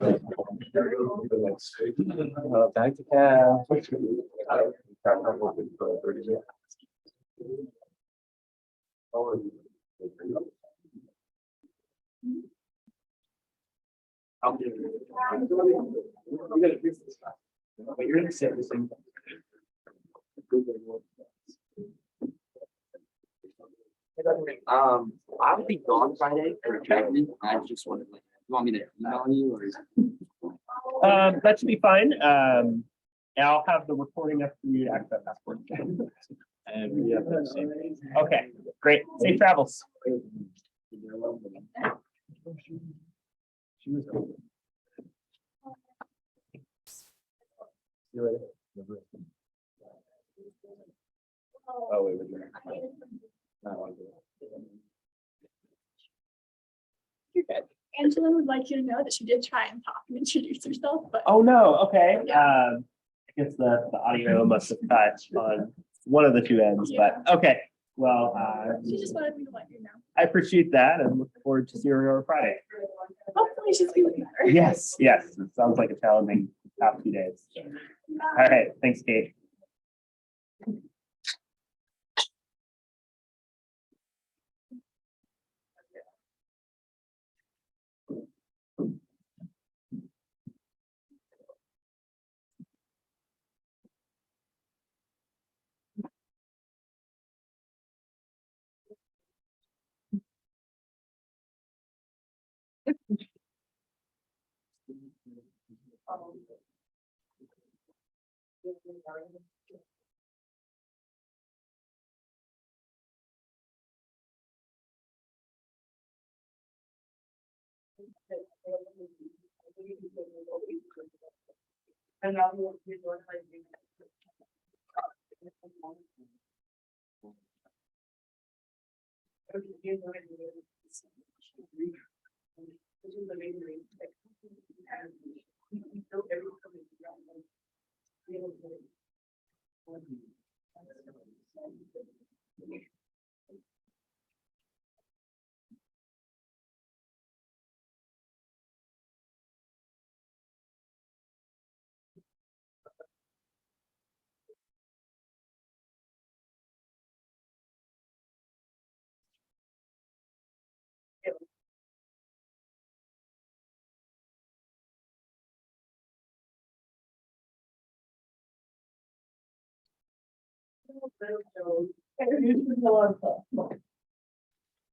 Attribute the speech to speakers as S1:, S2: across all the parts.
S1: Back to cab. But you're gonna say the same thing.
S2: I'll be gone Friday for Jackman. I just wanted to, you want me to email you or?
S1: That should be fine. And I'll have the recording up for you to access passport. And we have the same. Okay, great. Safe travels. She was cool. See you later. Oh, wait, wait.
S3: You're good. Angela would like you to know that she did try and talk and introduce herself, but
S1: Oh, no, okay.
S3: Yeah.
S1: I guess the audio must have cut on one of the two ends, but okay. Well,
S3: she just wanted me to let you know.
S1: I appreciate that and look forward to seeing her on Friday.
S3: Hopefully she's feeling better.
S1: Yes, yes, it sounds like a challenging past few days. All right, thanks, Kate.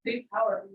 S3: Big power.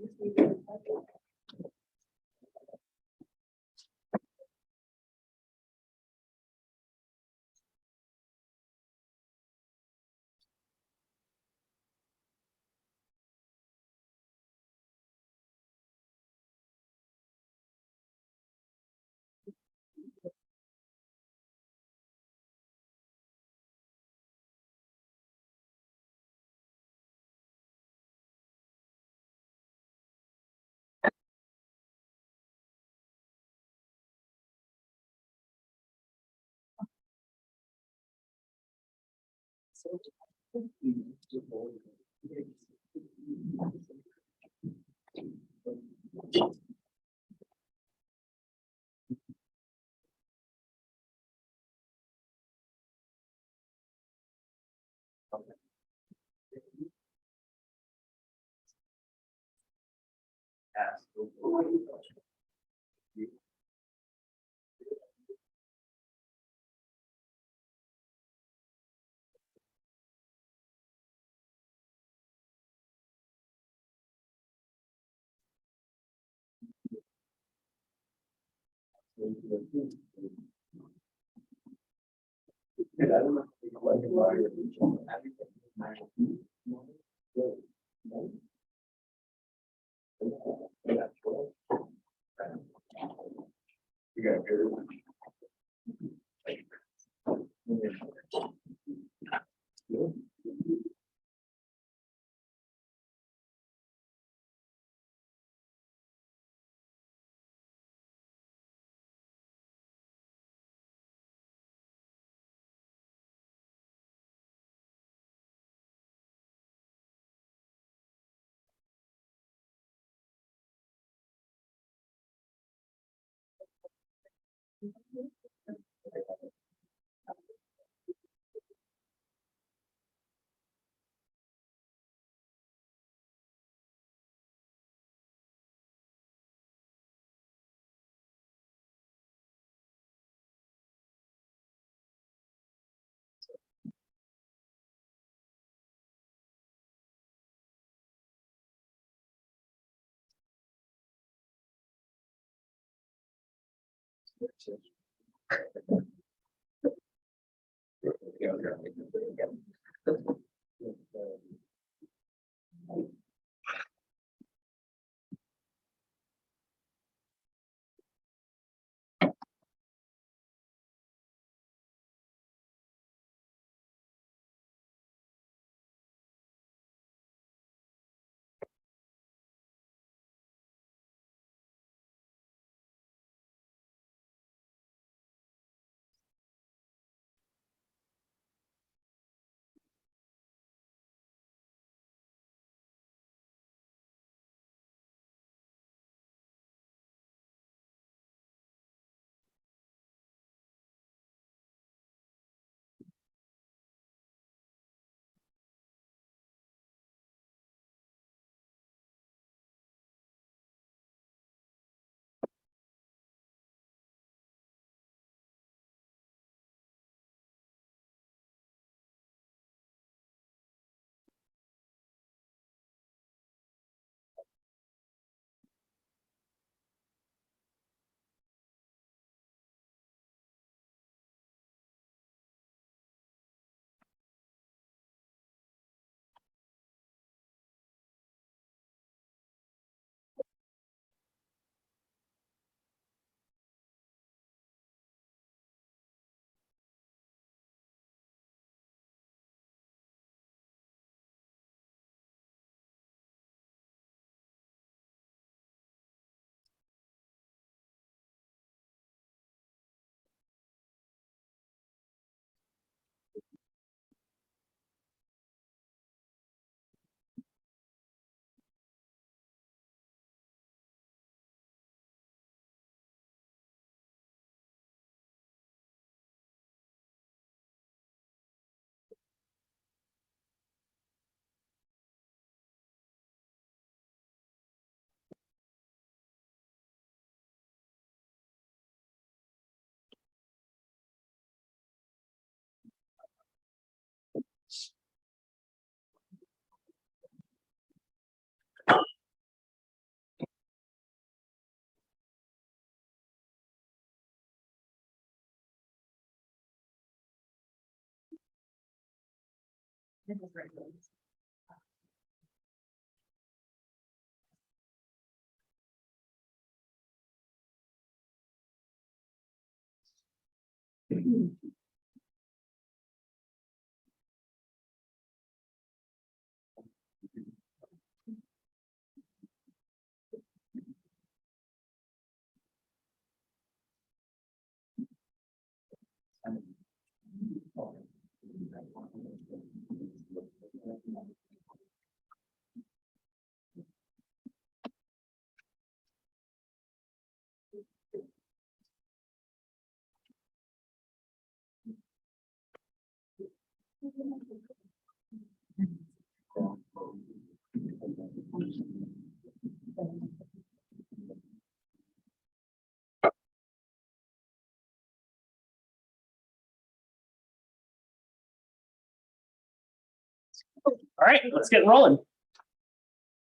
S1: All right, let's get rolling.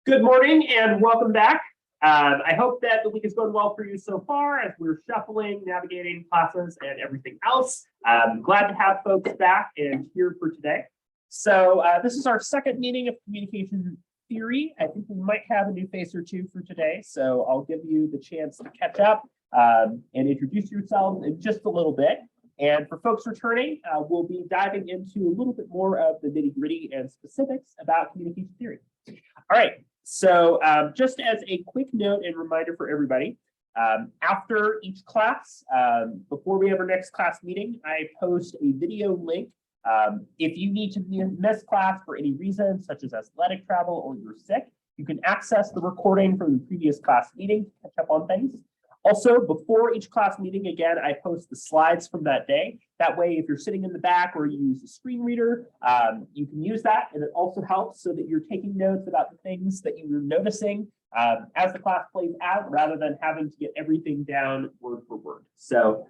S1: Good morning and welcome back. I hope that the week is going well for you so far as we're shuffling, navigating classes and everything else. Glad to have folks back and here for today. So this is our second meeting of communication theory. I think we might have a new face or two for today. So I'll give you the chance to catch up and introduce yourselves in just a little bit. And for folks returning, we'll be diving into a little bit more of the nitty-gritty and specifics about communication theory. All right, so just as a quick note and reminder for everybody, after each class, before we have our next class meeting, I post a video link. If you need to miss class for any reason, such as athletic travel or you're sick, you can access the recording from the previous class meeting to catch up on things. Also, before each class meeting, again, I post the slides from that day. That way, if you're sitting in the back or you use a screen reader, you can use that. And it also helps so that you're taking notes about the things that you're noticing as the class plays out, rather than having to get everything down word for word. So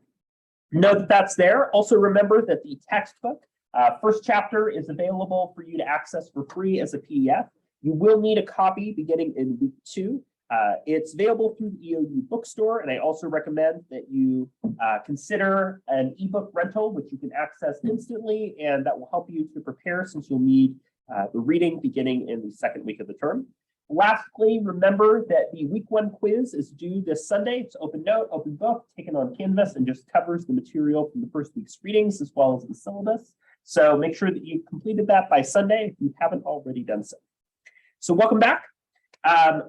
S1: note that that's there. Also remember that the textbook, first chapter, is available for you to access for free as a PDF. You will need a copy beginning in week 2. It's available through the EOU bookstore, and I also recommend that you consider an ebook rental, which you can access instantly, and that will help you to prepare since you'll need the reading beginning in the second week of the term. Lastly, remember that the week 1 quiz is due this Sunday. It's open note, open book, taken on Canvas, and just covers the material from the first week's readings as well as the syllabus. So make sure that you've completed that by Sunday if you haven't already done so. So welcome back.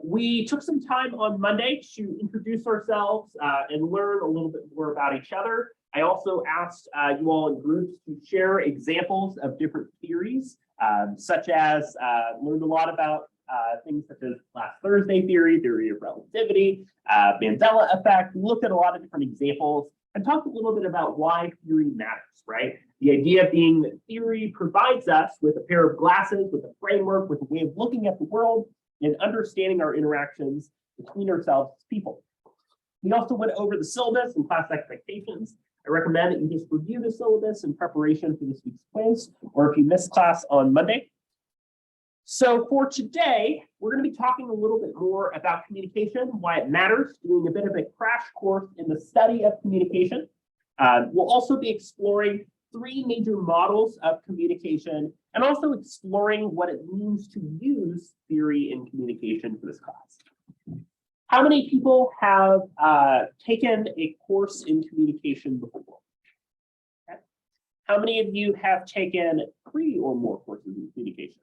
S1: We took some time on Monday to introduce ourselves and learn a little bit more about each other. I also asked you all in groups to share examples of different theories, such as learned a lot about things such as last Thursday theory, theory of relativity, Mandela effect. We looked at a lot of different examples and talked a little bit about why theory matters, right? The idea being that theory provides us with a pair of glasses, with a framework, with a way of looking at the world and understanding our interactions between ourselves as people. We also went over the syllabus and class expectations. I recommend that you just review the syllabus in preparation for this week's quiz, or if you missed class on Monday. So for today, we're going to be talking a little bit more about communication, why it matters, doing a bit of a crash course in the study of communication. We'll also be exploring 3 major models of communication and also exploring what it means to use theory in communication for this class. How many people have taken a course in communication before? Okay. How many of you have taken 3 or more courses in communication?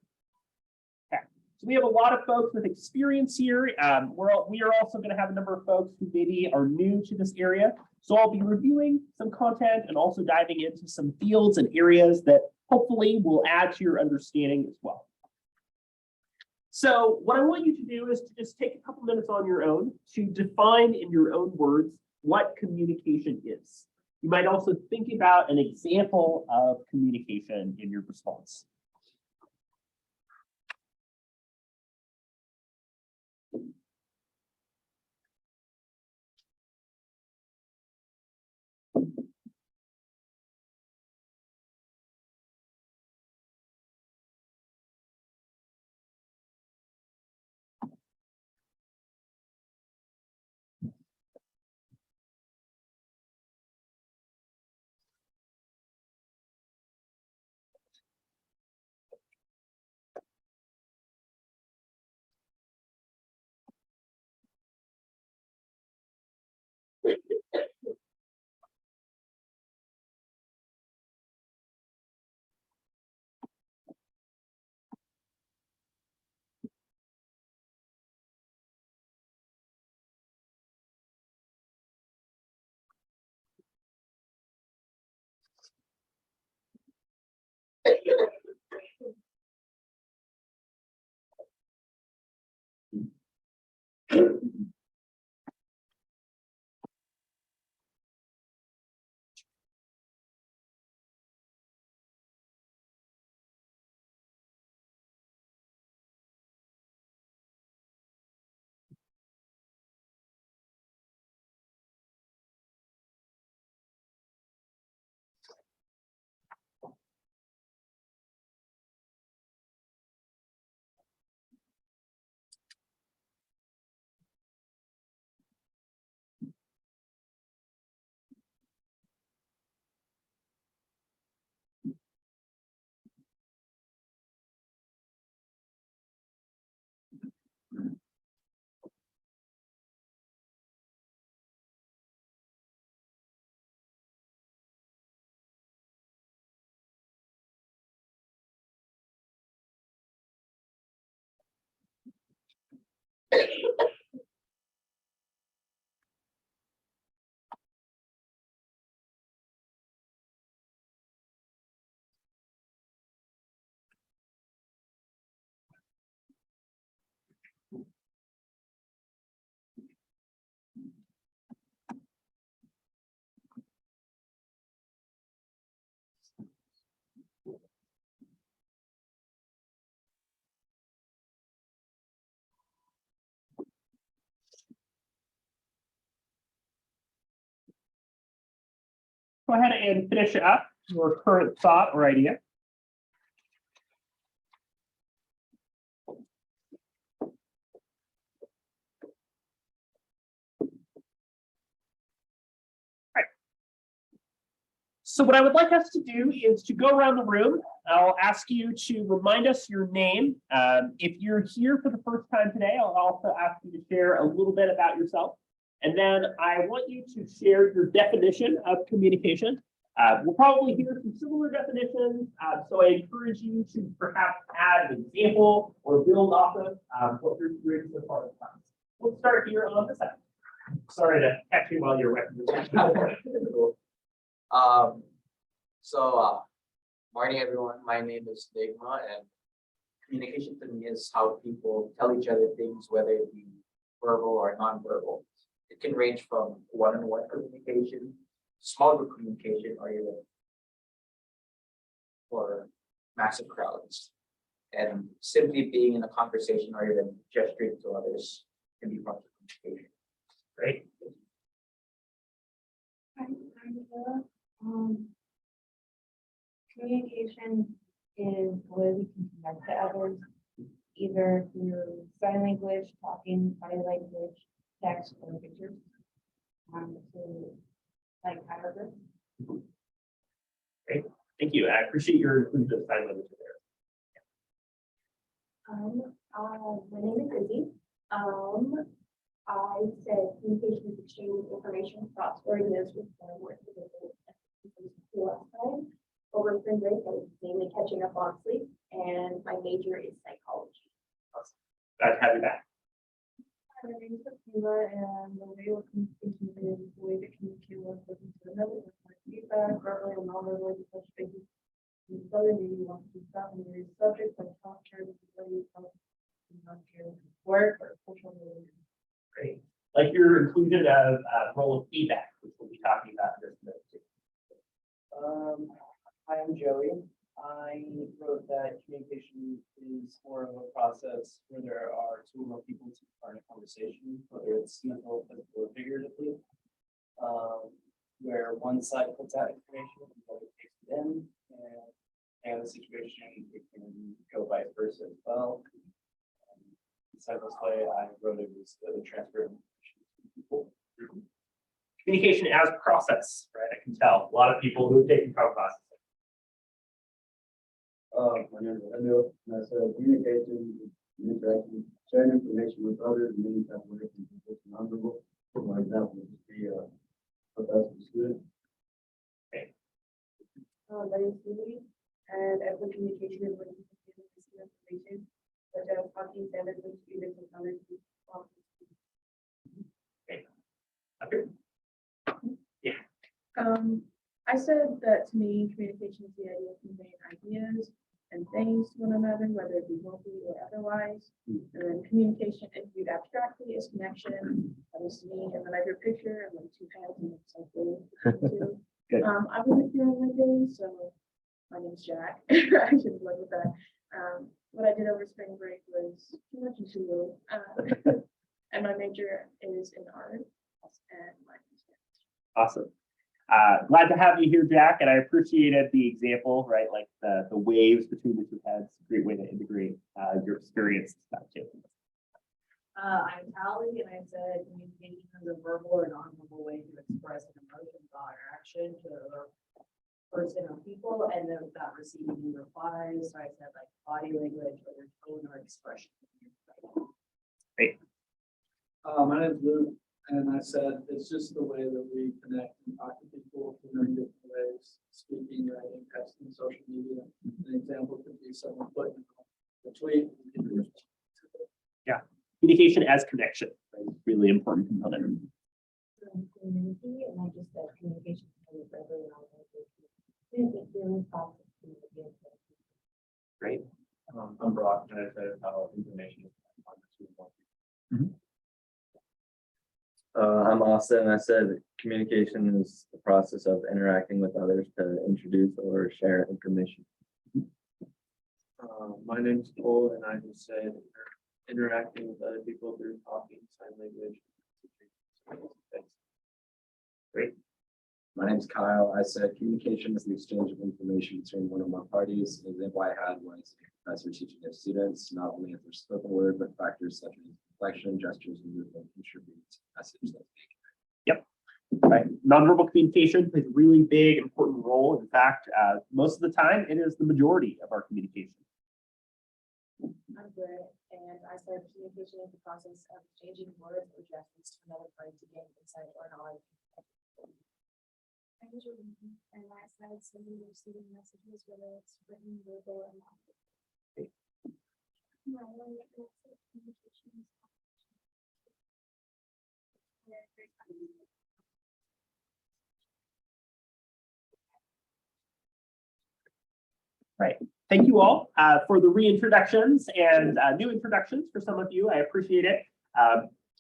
S1: Okay. So we have a lot of folks with experience here. We are also going to have a number of folks who maybe are new to this area. So I'll be reviewing some content and also diving into some fields and areas that hopefully will add to your understanding as well. So what I want you to do is to just take a couple minutes on your own to define in your own words what communication is. You might also think about an example of communication in your response. Go ahead and finish up your current thought or idea. So what I would like us to do is to go around the room. I'll ask you to remind us your name. If you're here for the first time today, I'll also ask you to share a little bit about yourself. And then I want you to share your definition of communication. We'll probably hear some similar definitions, so I encourage you to perhaps add an example or build off of what you're doing so far in class. We'll start here on this side. Sorry to catch you while you're writing.
S2: Morning everyone, my name is Digma, and communication to me is how people tell each other things, whether it be verbal or non-verbal. It can range from one-on-one communication, small group communication, or even for massive crowds. And simply being in a conversation or even gesturing to others can be part of communication.
S1: Great.
S4: Communication is the way we can connect to others, either through sign language, talking, body language, text, or pictures. To like however.
S1: Great. Thank you. I appreciate your inclusion of sign language there.
S3: My name is Izzy. I said communication is exchanging information, thoughts, or ideas with one or more individuals. Last time, over spring break, I was mainly catching up on sleep, and my major is psychology.
S1: Awesome. Glad to have you back.
S4: My name is Fatima, and the way of communication is the way to communicate one person to another with my feedback, verbally and non-verbally, to touch bases. In southern maybe you want to stop and read subjects like healthcare, disability, healthcare, work, or cultural relations.
S1: Great. Like your inclusion of role of feedback, which we'll be talking about in this minute.
S5: Hi, I'm Joey. I wrote that communication is more of a process where there are two or more people to start a conversation, whether it's mental, physical, or figuratively. Where one side puts out information and the other takes it in, and the situation it can go vice versa as well. The simplest way I wrote it was the transfer of information to people.
S1: Communication as process, right? I can tell a lot of people who have taken processes.
S6: My name is Emil, and I said communication, interaction, sharing information with others, many times where it can be non-verbal. For my example, would just be a professor student.
S4: My name is Julie, and ethical communication is when you can receive information, such as talking standards with students and others.
S1: Okay.
S4: I said that to me, communication is the idea of conveying ideas and things to one another, whether it be vocally or otherwise. And then communication, if viewed abstractly, is connection. That is to me, and then I drew a picture and then two hands and something.
S1: Good.
S4: I wasn't here on my day, so my name's Jack. I should look with that. What I did over spring break was too much and too little. And my major is in art, and my
S1: Awesome. Glad to have you here, Jack, and I appreciated the example, right? Like the waves between the two heads. Great way to integrate your experience stuff too.
S7: I'm Callie, and I said communication is a verbal or non-verbal way to express an emotion, thought, or action to another person or people, and then without receiving replies. So I said like body language, whether tone or expression.
S1: Great.
S5: My name is Luke, and I said it's just the way that we connect and talk to people in many different ways, speaking, writing, texting, social media. An example could be someone putting a tweet.
S1: Communication as connection, right? Really important component.
S4: community, and I just said communication is verbally and non-verbally. Communicate feelings, thoughts, and ideas.
S1: Great.
S6: I'm Brock, and I said how information is
S8: I'm Austin, and I said communication is the process of interacting with others to introduce or share information.
S6: My name is Cole, and I just said interacting with other people through talking, sign language.
S1: Great.
S9: My name is Kyle. I said communication is the exchange of information between one or more parties. An example I had was a professor teaching their students, not only if there's spoken word, but factors such as inflection, gestures, and movement contribute to the message that's being.
S1: right? Nonverbal communication plays a really big, important role. In fact, most of the time, it is the majority of our communication.
S7: I'm good, and I said communication is the process of changing words or gestures to another party to gain insight or knowledge.
S3: I was reading, and I said sending and receiving messages, whether it's written, verbal, or not. No, when it comes to communication.
S1: Right. Thank you all for the reintroductions and new introductions for some of you. I appreciate it.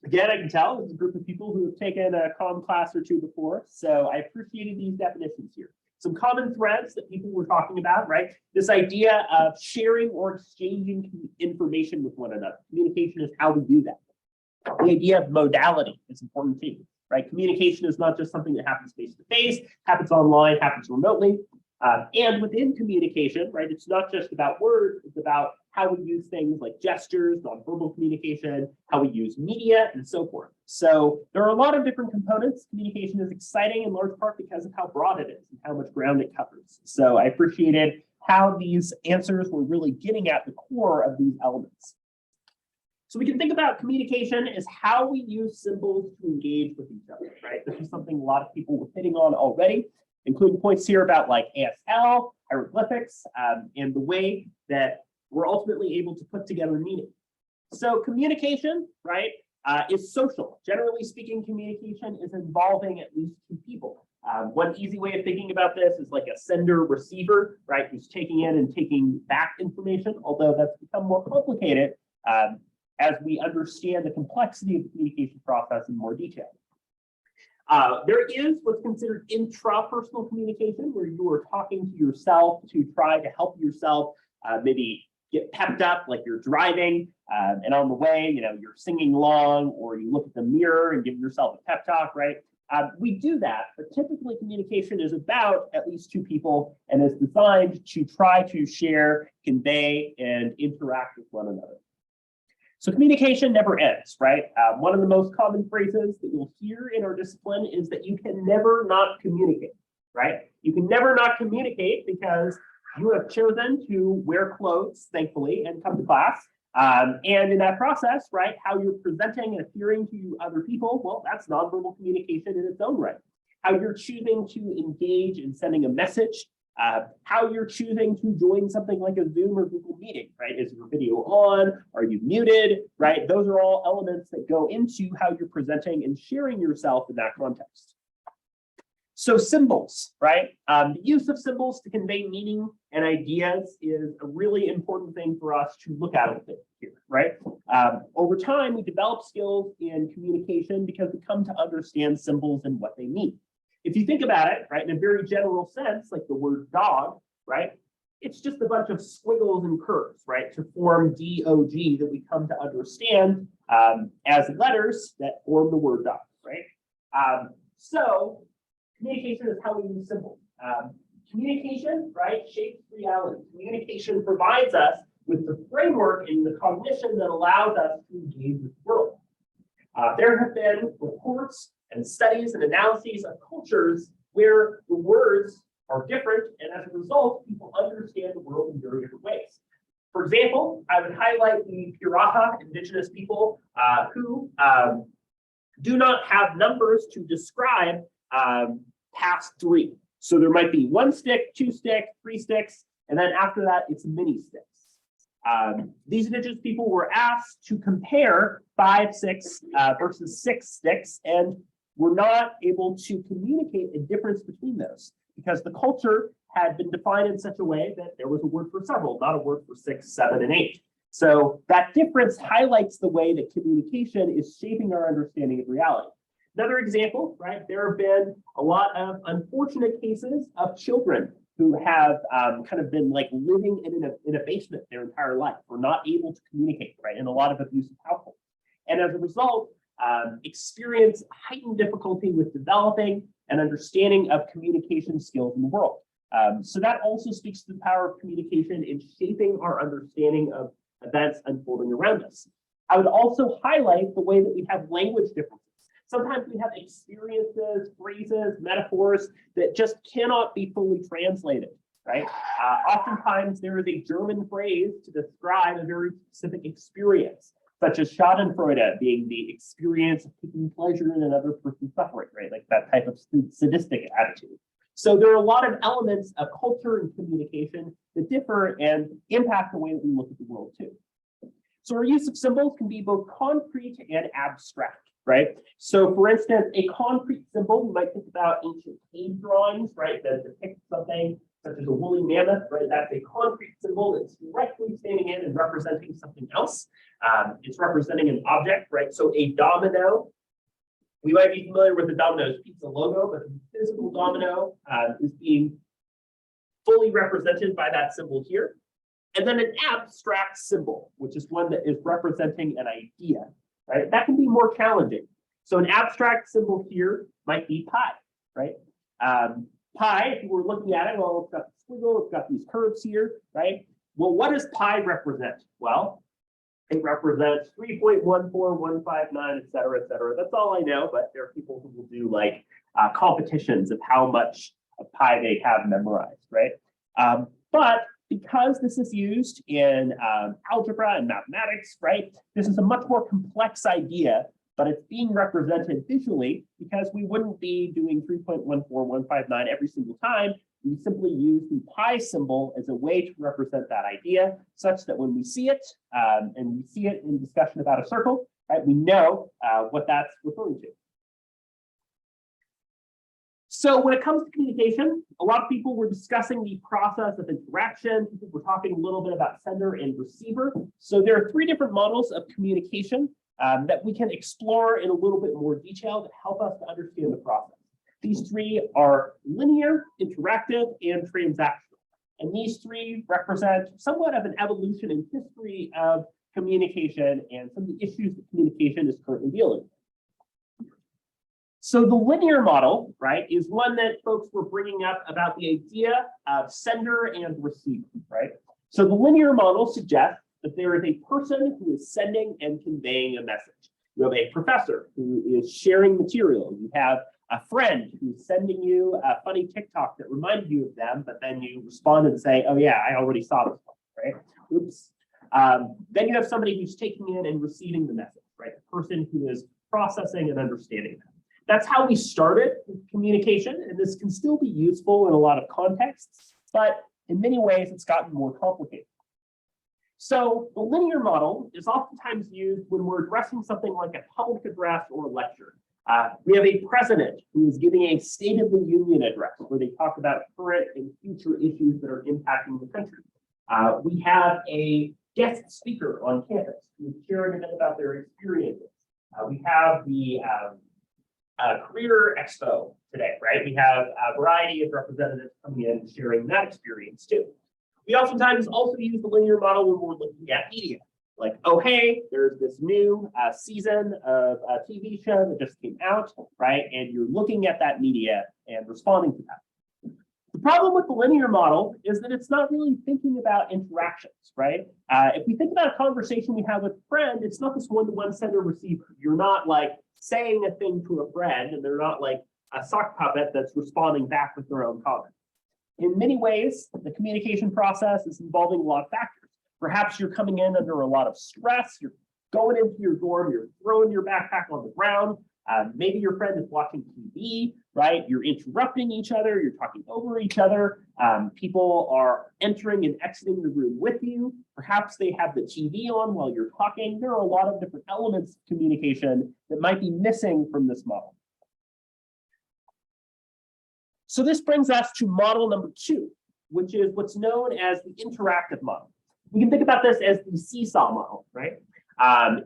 S1: Again, I can tell there's a group of people who have taken a comm class or two before, so I appreciated these definitions here. Some common threads that people were talking about, right? This idea of sharing or exchanging information with one another. Communication is how we do that. The idea of modality is important too, right? Communication is not just something that happens face to face, happens online, happens remotely. And within communication, right, it's not just about words, it's about how we use things like gestures, nonverbal communication, how we use media, and so forth. So there are a lot of different components. Communication is exciting in large part because of how broad it is and how much ground it covers. So I appreciated how these answers were really getting at the core of these elements. So we can think about communication as how we use symbols to engage with each other, right? This is something a lot of people were hitting on already, including points here about like ASL, hieroglyphics, and the way that we're ultimately able to put together meaning. So communication, right, is social. Generally speaking, communication is involving at least two people. One easy way of thinking about this is like a sender-receiver, right, who's taking in and taking back information, although that's become more complicated as we understand the complexity of the communication process in more detail. There is what's considered intrapersonal communication, where you are talking to yourself to try to help yourself maybe get pepped up, like you're driving, and on the way, you know, you're singing along, or you look at the mirror and give yourself a pep talk, right? We do that, but typically communication is about at least two people and is designed to try to share, convey, and interact with one another. So communication never ends, right? One of the most common phrases that you'll hear in our discipline is that you can never not communicate, right? You can never not communicate because you have chosen to wear clothes, thankfully, and come to class. And in that process, right, how you're presenting and appearing to other people, well, that's nonverbal communication in its own right. How you're choosing to engage in sending a message, how you're choosing to join something like a Zoom or Google meeting, right? Is your video on? Are you muted, right? Those are all elements that go into how you're presenting and sharing yourself in that context. So symbols, right? The use of symbols to convey meaning and ideas is a really important thing for us to look at here, right? Over time, we develop skills in communication because we come to understand symbols and what they mean. If you think about it, right, in a very general sense, like the word dog, right, it's just a bunch of squiggles and curves, right, to form D-O-G that we come to understand as letters that form the word dog, right? So communication is how we use symbols. Communication, right, shapes reality. Communication provides us with the framework and the cognition that allows us to engage with the world. There have been reports and studies and analyses of cultures where the words are different, and as a result, people understand the world in very different ways. For example, I would highlight the Piraha indigenous people who do not have numbers to describe past 3. So there might be 1 stick, 2 stick, 3 sticks, and then after that, it's mini sticks. These indigenous people were asked to compare 5, 6 versus 6 sticks, and were not able to communicate a difference between those because the culture had been defined in such a way that there was a word for several, not a word for 6, 7, and 8. So that difference highlights the way that communication is shaping our understanding of reality. Another example, right? There have been a lot of unfortunate cases of children who have kind of been like living in a basement their entire life, or not able to communicate, right? In a lot of abusive households. And as a result, experience heightened difficulty with developing and understanding of communication skills in the world. So that also speaks to the power of communication in shaping our understanding of events unfolding around us. I would also highlight the way that we have language differences. Sometimes we have experiences, phrases, metaphors that just cannot be fully translated, right? Oftentimes there is a German phrase to describe a very specific experience, such as Schadenfreude being the experience of taking pleasure in another person's suffering, right? Like that type of sadistic attitude. So there are a lot of elements of culture and communication that differ and impact the way that we look at the world too. So our use of symbols can be both concrete and abstract, right? So for instance, a concrete symbol, you might think about ancient cave drawings, right? That depict something such as a woolly mammoth, right? That's a concrete symbol that's directly standing in and representing something else. It's representing an object, right? So a domino, we might be familiar with the Domino's Pizza logo, but the physical domino is being fully represented by that symbol here. And then an abstract symbol, which is one that is representing an idea, right? That can be more challenging. So an abstract symbol here might be pi, right? Pi, if you were looking at it, well, it's got the squiggle, it's got these curves here, right? Well, what does pi represent? Well, it represents 3.14159, et cetera, et cetera. That's all I know, but there are people who will do like competitions of how much of pi they have memorized, right? But because this is used in algebra and mathematics, right? This is a much more complex idea, but it's being represented visually because we wouldn't be doing 3.14159 every single time. We simply use the pi symbol as a way to represent that idea, such that when we see it, and we see it in discussion about a circle, right, we know what that's referring to. So when it comes to communication, a lot of people were discussing the process of interaction. People were talking a little bit about sender and receiver. So there are three different models of communication that we can explore in a little bit more detail that help us to understand the process. These three are linear, interactive, and transactional. And these three represent somewhat of an evolution in history of communication and some of the issues that communication is currently dealing with. So the linear model, right, is one that folks were bringing up about the idea of sender and receiver, right? So the linear model suggests that there is a person who is sending and conveying a message. You have a professor who is sharing material. You have a friend who's sending you a funny TikTok that reminded you of them, but then you respond and say, oh yeah, I already saw this one, right? Oops. Then you have somebody who's taking in and receiving the message, right? The person who is processing and understanding that. That's how we started with communication, and this can still be useful in a lot of contexts, but in many ways it's gotten more complicated. So the linear model is oftentimes used when we're addressing something like a public address or a lecture. We have a president who is giving a State of the Union address where they talk about current and future issues that are impacting the country. We have a guest speaker on campus who's sharing a bit about their experiences. We have the Career Expo today, right? We have a variety of representatives coming in and sharing that experience too. We oftentimes also use the linear model when we're looking at media. Like, oh, hey, there's this new season of a TV show that just came out, right? And you're looking at that media and responding to that. The problem with the linear model is that it's not really thinking about interactions, right? If we think about a conversation we have with a friend, it's not this one-to-one sender-receiver. You're not like saying a thing to a friend, and they're not like a sock puppet that's responding back with their own comment. In many ways, the communication process is involving a lot of factors. Perhaps you're coming in under a lot of stress. You're going into your dorm, you're throwing your backpack on the ground. Maybe your friend is watching TV, right? You're interrupting each other. You're talking over each other. People are entering and exiting the room with you. Perhaps they have the TV on while you're talking. There are a lot of different elements of communication that might be missing from this model. So this brings us to model number 2, which is what's known as the interactive model. We can think about this as the seesaw model, right?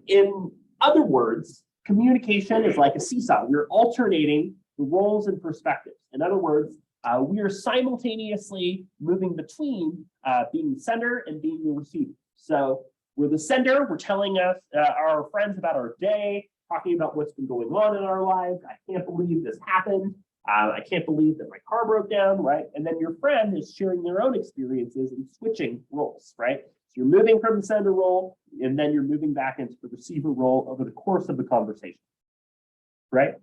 S1: In other words, communication is like a seesaw. We're alternating the roles and perspectives. In other words, we are simultaneously moving between being the sender and being the receiver. So we're the sender, we're telling us our friends about our day, talking about what's been going on in our lives. I can't believe this happened. I can't believe that my car broke down, right? And then your friend is sharing their own experiences and switching roles, right? So you're moving from the sender role, and then you're moving back into the receiver role over the course of the conversation. right?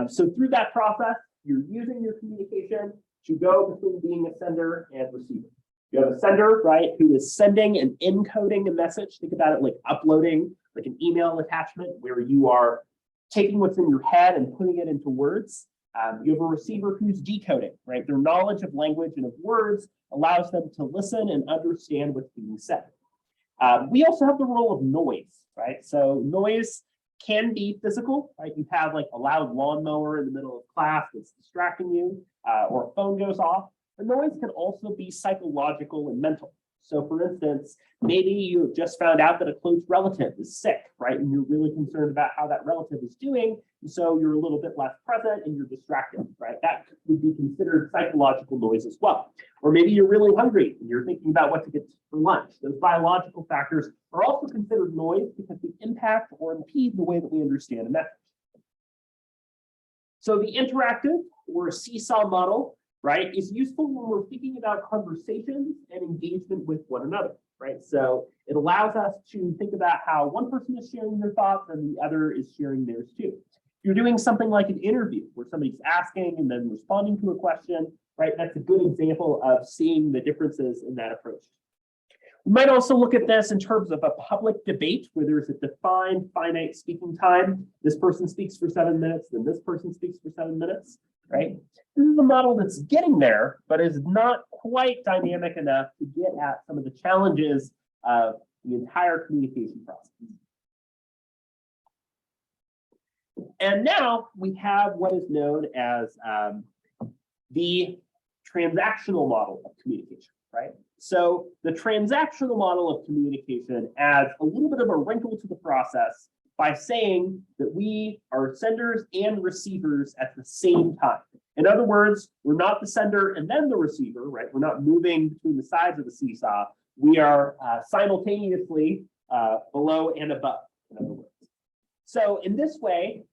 S1: So through that process, you're using your communication to go between being a sender and receiver. You have a sender, right, who is sending and encoding a message. Think about it like uploading like an email attachment where you are taking what's in your head and putting it into words. You have a receiver who's decoding, right? Their knowledge of language and of words allows them to listen and understand what's being said. We also have the role of noise, right? So noise can be physical, right? You have like a loud lawnmower in the middle of class that's distracting you, or a phone goes off. But noise can also be psychological and mental. So for instance, maybe you have just found out that a close relative is sick, right? And you're really concerned about how that relative is doing. And so you're a little bit less present and you're distracted, right? That would be considered psychological noise as well. Or maybe you're really hungry and you're thinking about what to get for lunch. Those biological factors are also considered noise because they impact or impede the way that we understand a message. So the interactive or seesaw model, right, is useful when we're thinking about conversations and engagement with one another, right? So it allows us to think about how one person is sharing their thoughts and the other is sharing theirs too. If you're doing something like an interview where somebody's asking and then responding to a question, right, that's a good example of seeing the differences in that approach. We might also look at this in terms of a public debate where there's a defined finite speaking time. This person speaks for 7 minutes, then this person speaks for 7 minutes, right? This is a model that's getting there, but is not quite dynamic enough to get at some of the challenges of the entire communication process. And now we have what is known as the transactional model of communication, right? So the transactional model of communication adds a little bit of a wrinkle to the process by saying that we are senders and receivers at the same time. In other words, we're not the sender and then the receiver, right? We're not moving between the sides of the seesaw. We are simultaneously below and above, in other words. So in this way,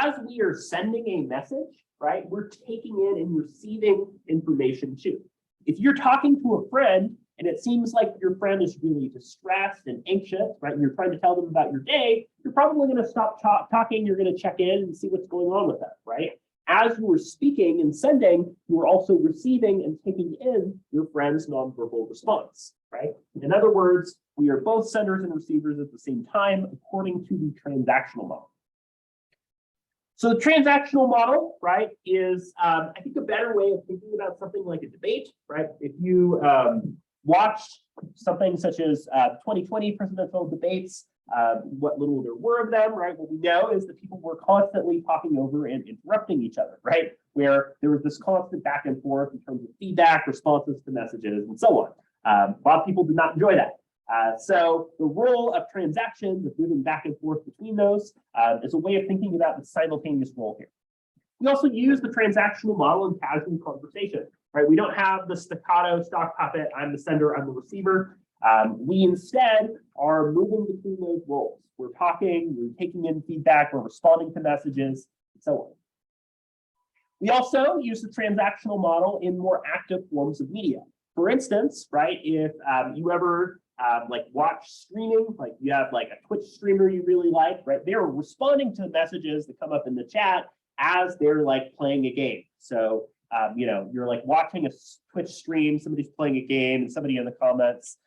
S1: as we are sending a message, right, we're taking in and receiving information too. If you're talking to a friend and it seems like your friend is really distressed and anxious, right, and you're trying to tell them about your day, you're probably going to stop talking. You're going to check in and see what's going on with them, right? As you were speaking and sending, you were also receiving and taking in your friend's nonverbal response, right? In other words, we are both senders and receivers at the same time, according to the transactional model. So the transactional model, right, is, I think, a better way of thinking about something like a debate, right? If you watched something such as 2020 presidential debates, what little there were of them, right? What we know is that people were constantly talking over and interrupting each other, right? Where there was this constant back and forth in terms of feedback, responses to messages, and so on. A lot of people did not enjoy that. So the role of transactions, of moving back and forth between those, is a way of thinking about the simultaneous role here. We also use the transactional model in casual conversation, right? We don't have the staccato stock puppet, I'm the sender, I'm the receiver. We instead are moving between those roles. We're talking, we're taking in feedback, we're responding to messages, and so on. We also use the transactional model in more active forms of media. For instance, right, if you ever like watch streaming, like you have like a Twitch streamer you really like, right? They're responding to messages that come up in the chat as they're like playing a game. So, you know, you're like watching a Twitch stream, somebody's playing a game and somebody in the comments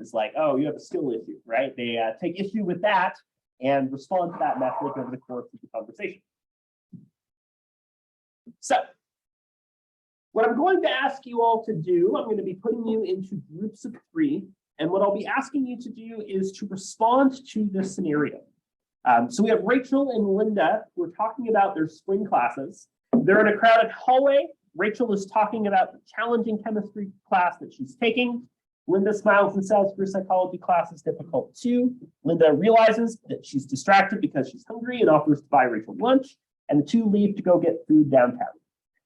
S1: is like, oh, you have a skill issue, right? They take issue with that and respond to that message over the course of the conversation. So what I'm going to ask you all to do, I'm going to be putting you into groups of 3. And what I'll be asking you to do is to respond to this scenario. So we have Rachel and Linda who are talking about their spring classes. They're in a crowded hallway. Rachel is talking about the challenging chemistry class that she's taking. Linda smiles and says her psychology class is difficult too. Linda realizes that she's distracted because she's hungry and offers to buy Rachel lunch. And the two leave to go get food downtown.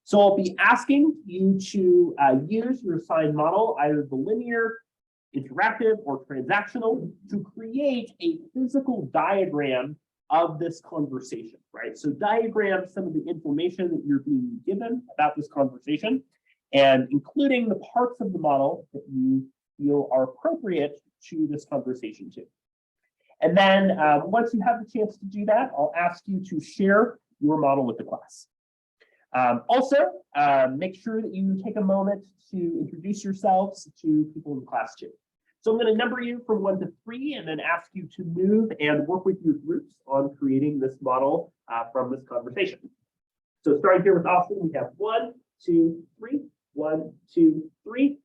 S1: So I'll be asking you to use your assigned model, either the linear, interactive, or transactional, to create a physical diagram of this conversation, right? So diagram some of the information that you're being given about this conversation, and including the parts of the model that you feel are appropriate to this conversation too. And then once you have the chance to do that, I'll ask you to share your model with the class. Also, make sure that you take a moment to introduce yourselves to people in class too. So I'm going to number you from 1 to 3 and then ask you to move and work with your groups on creating this model from this conversation. So starting here with Austin, we have 1, 2, 3, 1, 2, 3,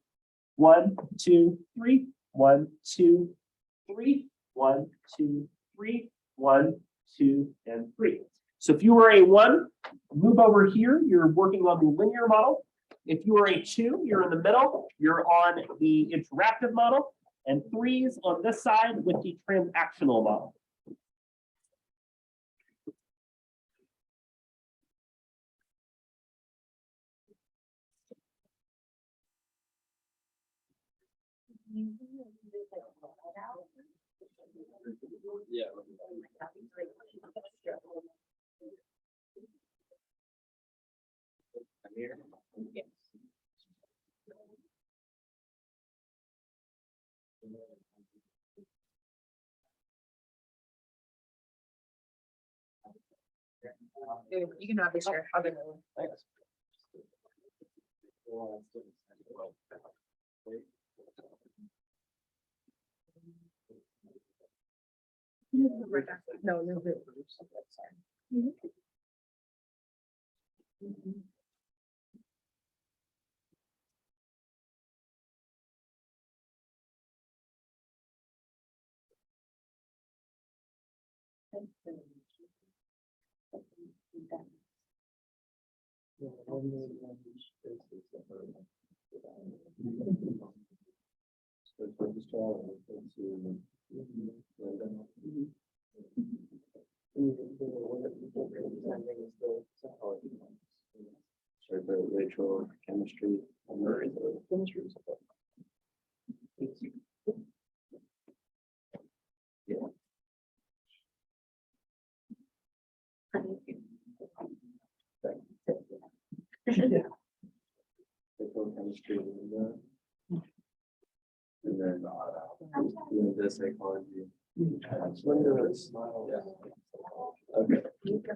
S1: 1, 2, 3, 1, 2, 3, 1, 2, 3, 1, 2, and 3. So if you were a 1, move over here, you're working on the linear model. If you are a 2, you're in the middle, you're on the interactive model, and 3's on this side with the transactional model.
S8: Yeah.
S7: You can have this here. I'll get it. No, no.
S9: Rachel, chemistry. Chemistry. Yeah. Chemistry. And then doing this psychology. Yeah. Okay. Yeah.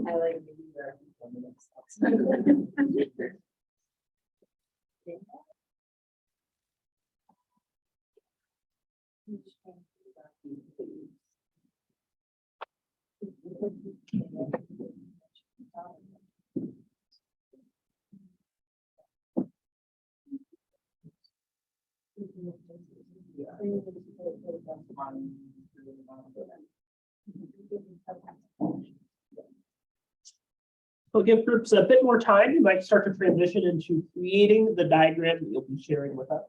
S7: I like
S1: We'll give groups a bit more time. You might start to transition into creating the diagram that you'll be sharing with us.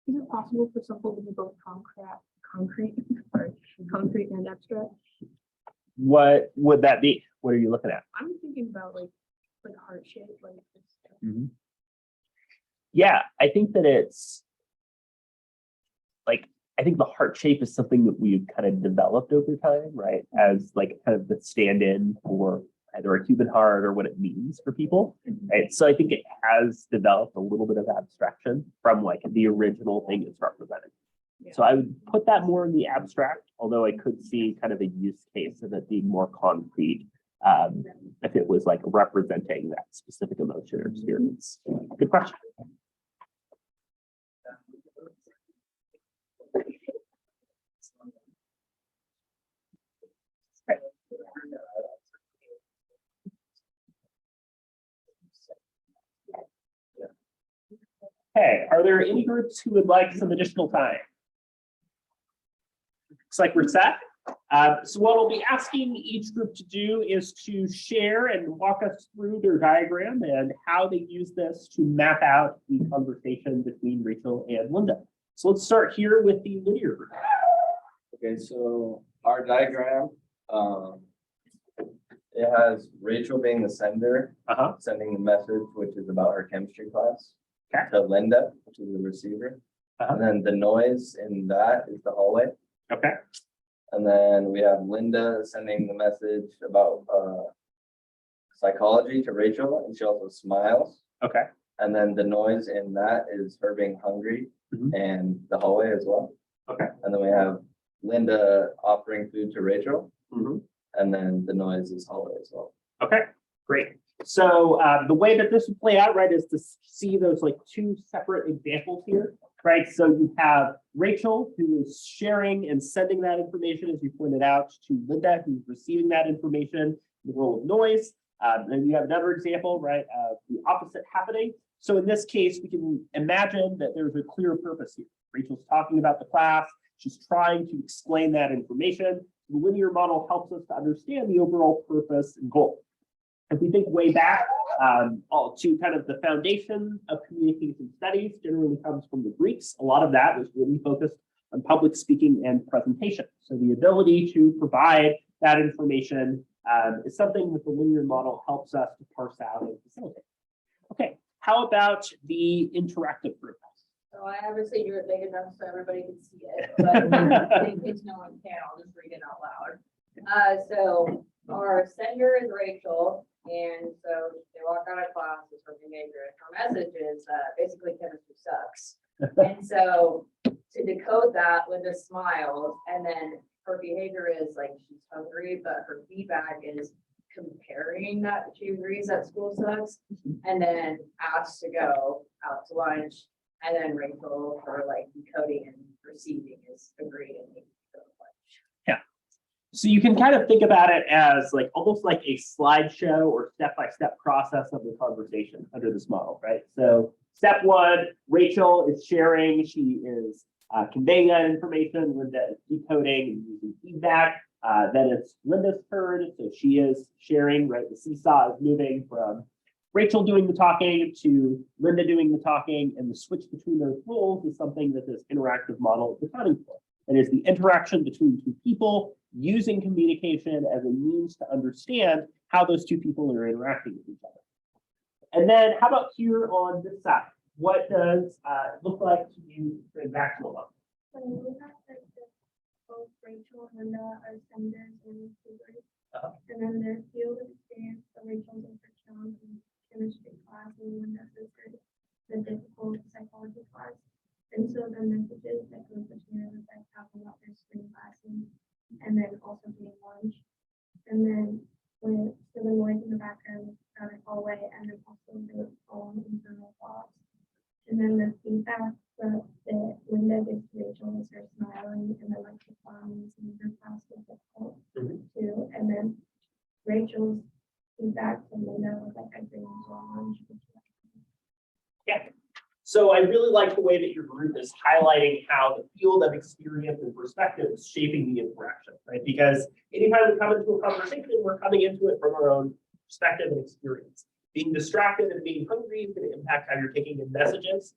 S4: Is it possible for something to be both concrete and abstract?
S1: What would that be? What are you looking at?
S4: I'm thinking about like heart shape, like this.
S1: Yeah, I think that it's like, I think the heart shape is something that we've kind of developed over time, right? As like kind of the stand-in for either a human heart or what it means for people, right? So I think it has developed a little bit of abstraction from like the original thing it's representing. So I would put that more in the abstract, although I could see kind of a use case of it being more concrete if it was like representing that specific emotion or experience. Good question. Okay, are there any groups who would like some additional time? Looks like we're set. So what I'll be asking each group to do is to share and walk us through their diagram and how they use this to map out the conversation between Rachel and Linda. So let's start here with the linear group.
S8: Okay, so our diagram, it has Rachel being the sender, sending the message, which is about her chemistry class, to Linda, which is the receiver. And then the noise in that is the hallway.
S1: Okay.
S8: And then we have Linda sending the message about psychology to Rachel, and she also smiles.
S1: Okay.
S8: And then the noise in that is her being hungry and the hallway as well.
S1: Okay.
S8: And then we have Linda offering food to Rachel.
S1: Mhm.
S8: And then the noise is hallway as well.
S1: Okay, great. So the way that this would play out, right, is to see those like two separate examples here, right? So you have Rachel, who is sharing and sending that information, as you pointed out, to Linda, who's receiving that information, the role of noise. And you have another example, right, of the opposite happening. So in this case, we can imagine that there's a clear purpose here. Rachel's talking about the class. She's trying to explain that information. The linear model helps us to understand the overall purpose and goal. If we think way back to kind of the foundation of communication studies, generally comes from the Greeks. A lot of that was really focused on public speaking and presentation. So the ability to provide that information is something that the linear model helps us to parse out and facilitate. Okay, how about the interactive group?
S7: So I obviously drew it big enough so everybody can see it, but in case no one can, I'll just read it out loud. So our sender is Rachel, and so they walk out of class, it's her behavior. Her message is basically chemistry sucks. And so to decode that with a smile, and then her behavior is like she's hungry, but her feedback is comparing that she agrees that school sucks, and then asks to go out to lunch, and then Rachel for like decoding and receiving is agreeing to go to lunch.
S1: So you can kind of think about it as like almost like a slideshow or step-by-step process of the conversation under this model, right? So step one, Rachel is sharing, she is conveying that information, Linda is decoding and using feedback. Then it's Linda's turn, so she is sharing, right? The seesaw is moving from Rachel doing the talking to Linda doing the talking, and the switch between those roles is something that this interactive model is accounting for. It is the interaction between two people using communication as a means to understand how those two people are interacting with each other. And then how about here on this side? What does it look like to use transactional model?
S3: So we have like both Rachel and Linda are senders and receivers. And then their field of experience, so Rachel's in her challenging chemistry class and Linda's is the difficult psychology class. And so the messages that go between them is like talking about their spring classes and then also doing lunch. And then when so the noise in the background is kind of hallway and then also their own internal thoughts. And then the feedback that Linda gives to Rachel is her smiling and then like the fun and her class was difficult too. And then Rachel's feedback to Linda was like I bring you lunch.
S1: Yeah. So I really like the way that your group is highlighting how the field of experience and perspective is shaping the interaction, right? Because anytime we come into a conversation, we're coming into it from our own perspective and experience. Being distracted and being hungry is going to impact how you're taking in messages.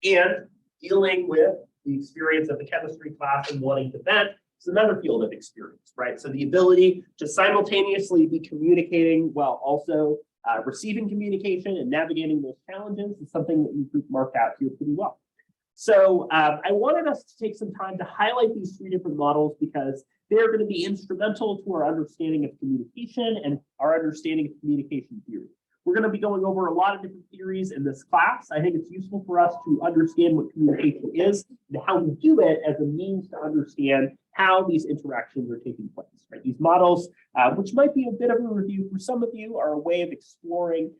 S1: And dealing with the experience of the chemistry class and wanting to vent is another field of experience, right? So the ability to simultaneously be communicating while also receiving communication and navigating those challenges is something that you group marked out here pretty well. So I wanted us to take some time to highlight these three different models because they're going to be instrumental to our understanding of communication and our understanding of communication theory. We're going to be going over a lot of different theories in this class. I think it's useful for us to understand what communication is and how we do it as a means to understand how these interactions are taking place. Right? These models, which might be a bit of a review for some of you, are a way of exploring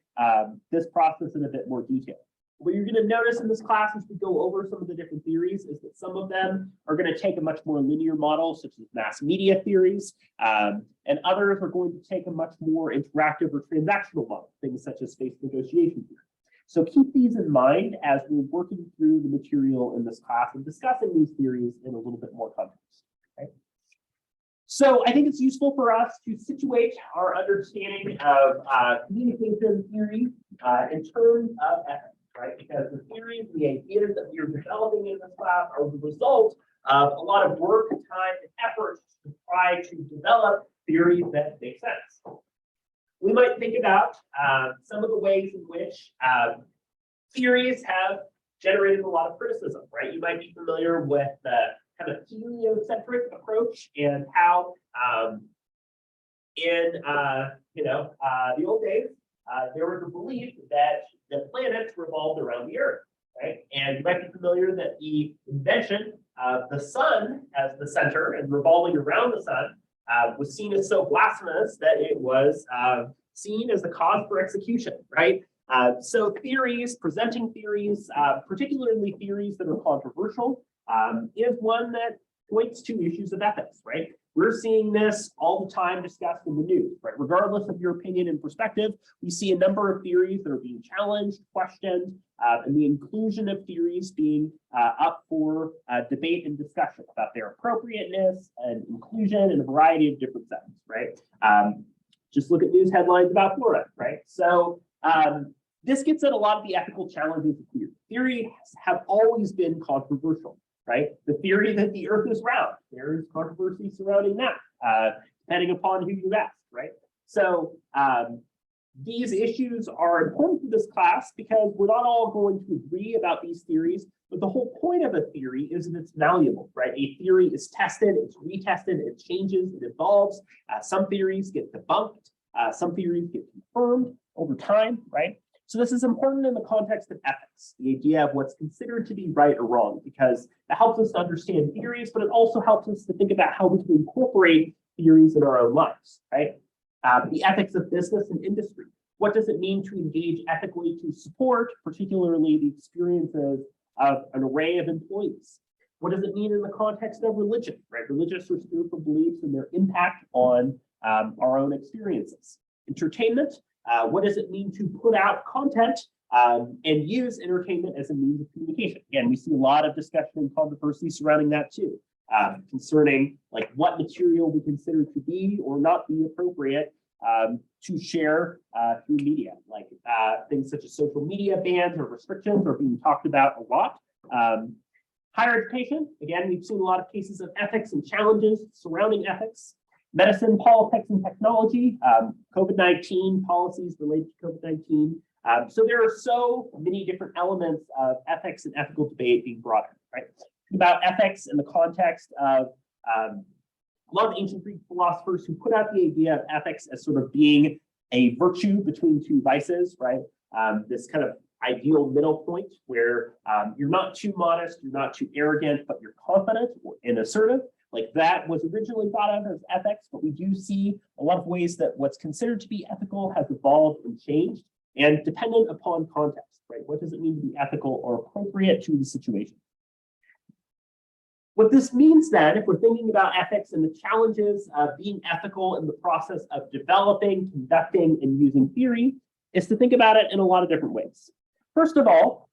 S1: this process in a bit more detail. What you're going to notice in this class as we go over some of the different theories is that some of them are going to take a much more linear model, such as mass media theories, and others are going to take a much more interactive or transactional model, things such as space negotiation theory. So keep these in mind as we're working through the material in this class and discussing these theories in a little bit more context. Okay? So I think it's useful for us to situate our understanding of communication theory in terms of ethics. Right? Because the theories, the ideas that we are developing in this class are the result of a lot of work, time, and effort to try to develop theories that make sense. We might think about some of the ways in which theories have generated a lot of criticism, right? You might be familiar with the kind of heliocentric approach and how in the old days, there was a belief that the planets revolved around the Earth, right? And you might be familiar that the invention of the sun as the center and revolving around the sun was seen as so blasphemous that it was seen as the cause for execution, right? So theories, presenting theories, particularly theories that are controversial, is one that points to issues of ethics, right? We're seeing this all the time discussed in the news, right? Regardless of your opinion and perspective, we see a number of theories that are being challenged, questioned, and the inclusion of theories being up for debate and discussion about their appropriateness and inclusion in a variety of different settings, right? Just look at news headlines about Florida, right? So this gets at a lot of the ethical challenges of theory. Theories have always been controversial. Right? The theory that the Earth is round, there is controversy surrounding that, depending upon who you ask, right? So these issues are important for this class because we're not all going to agree about these theories, but the whole point of a theory is that it's malleable, right? A theory is tested, it's retested, it changes, it evolves. Some theories get debunked, some theories get confirmed over time, right? So this is important in the context of ethics, the idea of what's considered to be right or wrong, because it helps us to understand theories, but it also helps us to think about how we can incorporate theories in our own lives, right? The ethics of business and industry. What does it mean to engage ethically to support, particularly the experiences of an array of employees? What does it mean in the context of religion, right? Religious or spiritual beliefs and their impact on our own experiences. Entertainment, what does it mean to put out content and use entertainment as a means of communication? Again, we see a lot of discussion and controversy surrounding that too, concerning like what material we consider to be or not be appropriate to share through media. Like things such as social media bans or restrictions are being talked about a lot. Higher education, again, we've seen a lot of cases of ethics and challenges surrounding ethics. Medicine, politics, and technology, COVID-19 policies related to COVID-19. So there are so many different elements of ethics and ethical debate being brought in, right? Think about ethics in the context of a lot of ancient Greek philosophers who put out the idea of ethics as sort of being a virtue between two vices, right? This kind of ideal middle point where you're not too modest, you're not too arrogant, but you're confident and assertive. Like that was originally thought of as ethics, but we do see a lot of ways that what's considered to be ethical has evolved and changed, and dependent upon context, right? What does it mean to be ethical or appropriate to the situation? What this means then, if we're thinking about ethics and the challenges of being ethical in the process of developing, conducting, and using theory, is to think about it in a lot of different ways. First of all,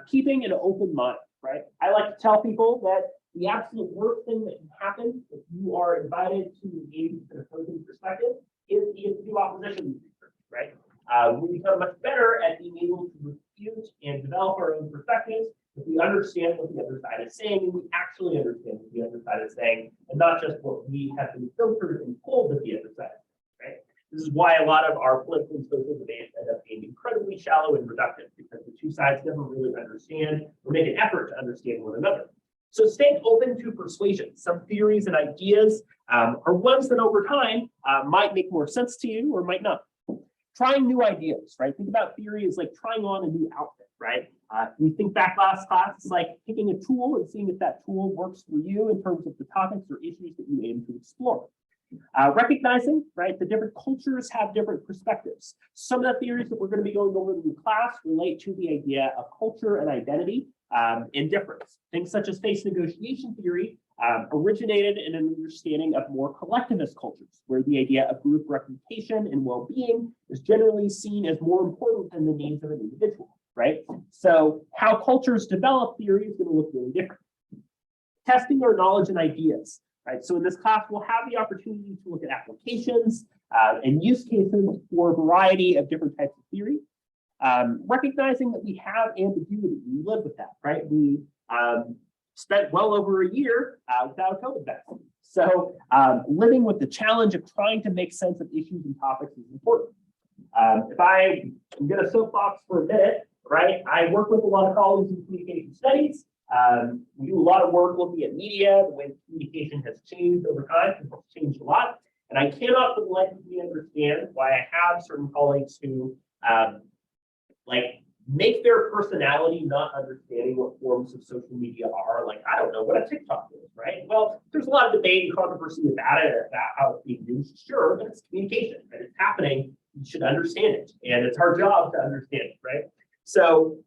S1: keeping an open mind, right? I like to tell people that the absolute worst thing that can happen if you are invited to engage with an opposing perspective is you get to do opposition research, right? We become much better at being able to refute and develop our own perspectives if we understand what the other side is saying and we actually understand what the other side is saying, and not just what we have been filtered and told that the other side, right? This is why a lot of our political and social debates end up being incredibly shallow and reductive, because the two sides never really understand or make an effort to understand one another. So staying open to persuasion. Some theories and ideas are ones that over time might make more sense to you or might not. Trying new ideas, right? Think about theory as like trying on a new outfit, right? We think back last class, it's like picking a tool and seeing if that tool works for you in terms of the topics or issues that you aim to explore. Recognizing, right, that different cultures have different perspectives. Some of the theories that we're going to be going over in the class relate to the idea of culture and identity and difference. Things such as face negotiation theory originated in an understanding of more collectivist cultures, where the idea of group reputation and well-being is generally seen as more important than the needs of an individual, right? So how cultures develop theory is going to look really different. Testing our knowledge and ideas. Right, so in this class, we'll have the opportunity to look at applications and use cases for a variety of different types of theory. Recognizing that we have ambiguity, we live with that, right? We spent well over a year without a COVID vaccine. So living with the challenge of trying to make sense of issues and topics is important. If I'm going to soapbox for a minute, right, I work with a lot of colleagues in communication studies. We do a lot of work looking at media, the way communication has changed over time. It's changed a lot. And I cannot for the life of me understand why I have certain colleagues who like make their personality not understanding what forms of social media are. Like, I don't know what a TikTok is, right? Well, there's a lot of debate and controversy about it, about how it's being used. Sure, but it's communication, and it's happening. You should understand it. And it's our job to understand it, right? So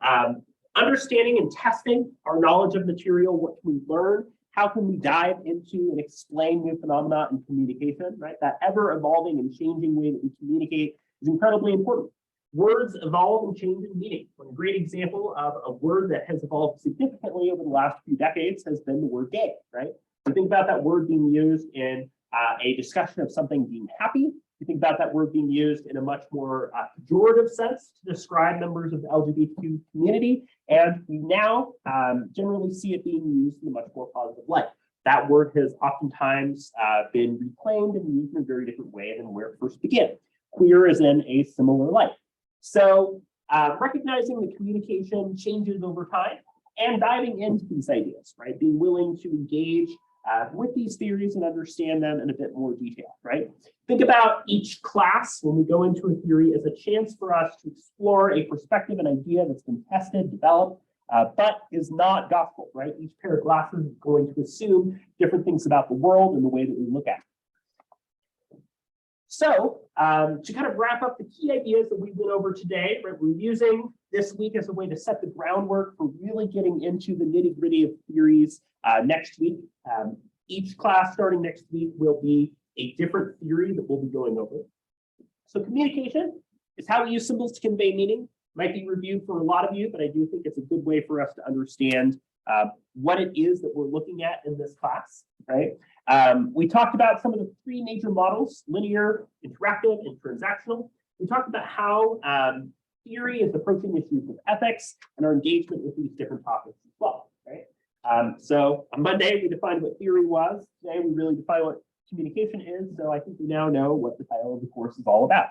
S1: understanding and testing our knowledge of material, what can we learn? How can we dive into and explain new phenomena in communication, right? That ever-evolving and changing way that we communicate is incredibly important. Words evolve and change in meaning. One great example of a word that has evolved significantly over the last few decades has been the word gay, right? You think about that word being used in a discussion of something being happy. You think about that word being used in a much more pejorative sense to describe members of the LGBTQ community. And we now generally see it being used in a much more positive light. That word has oftentimes been reclaimed and used in a very different way than where it first began. Queer is in a similar light. So recognizing the communication changes over time and diving into these ideas, right? Being willing to engage with these theories and understand them in a bit more detail, right? Think about each class when we go into a theory as a chance for us to explore a perspective and idea that's been tested, developed, but is not gospel, right? Each pair of glasses is going to assume different things about the world and the way that we look at it. So to kind of wrap up the key ideas that we went over today, right, we're using this week as a way to set the groundwork for really getting into the nitty gritty of theories next week. Each class starting next week will be a different theory that we'll be going over. So communication is how we use symbols to convey meaning. Might be reviewed for a lot of you, but I do think it's a good way for us to understand what it is that we're looking at in this class, right? We talked about some of the three major models: linear, interactive, and transactional. We talked about how theory is approaching issues of ethics and our engagement with these different topics as well, right? So on Monday, we defined what theory was. Today, we really define what communication is. So I think we now know what the title of the course is all about.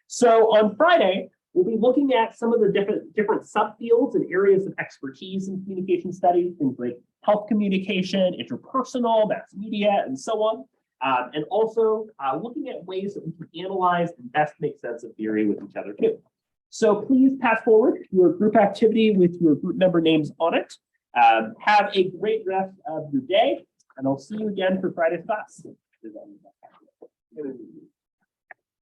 S1: So on Friday, we'll be looking at some of the different subfields and areas of expertise in communication studies, things like health communication, interpersonal, mass media, and so on. And also looking at ways that we can analyze and best make sense of theory with each other too. So please pass forward your group activity with your group member names on it. Have a great rest of your day, and I'll see you again for Friday's class.